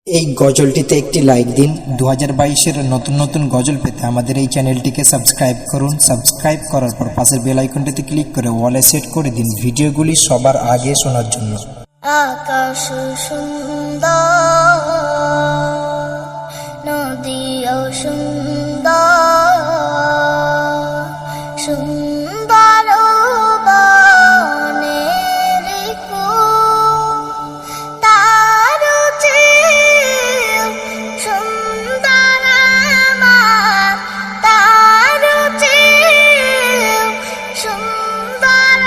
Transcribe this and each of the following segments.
এই গজলটিতে একটি লাইক দিন। 2022-এর নতুন নতুন গজল পেতে আমাদের এই চ্যানেলটিকে সাবস্ক্রাইব করুন। সাবস্ক্রাইব করার পর পাশের বেল আইকনটিতে ক্লিক করে ওয়ালে সেট করে দিন ভিডিওগুলি সবার আগে শোনার জন্য। আকাশ সুন্দর, নদীও সুন্দর, সুন্দর বনের কূল, তার চেয়েও সুন্দর আমার, তার চেয়েও সুন্দর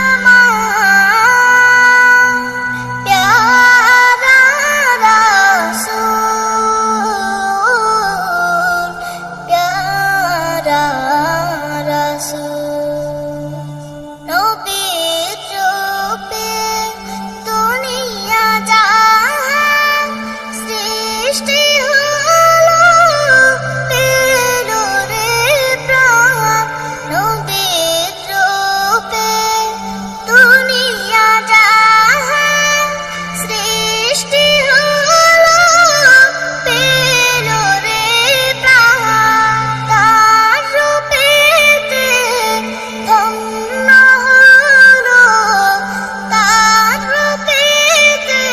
আমার প্যারা রাসূল, প্যারা রাসূল। নবীর রূপে দুনিয়া জাহান সৃষ্টি হলো, পেল রে প্রাণ। নবীর রূপে দুনিয়া জাহান সৃষ্টি হলো, পেল রে প্রাণ। তার রূপেতে ধন্য হলো, তার রূপেতে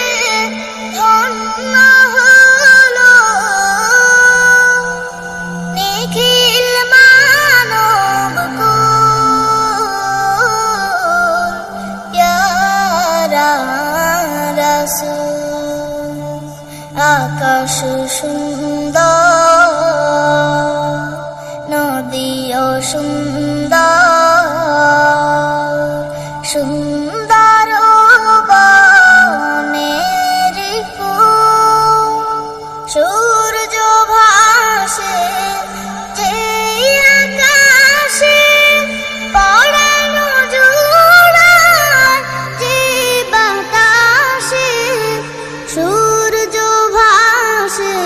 ধন্য হলো নিখিল মানবকুল, প্যারা রাসূল। আকাশ সুন্দর, নদীও সুন্দর, সুন্দর বনের কূল। সূর্য ভাসে যে আকাশে, পরানো জোড়ায় যে বাতাসে। সূর্য ভাসে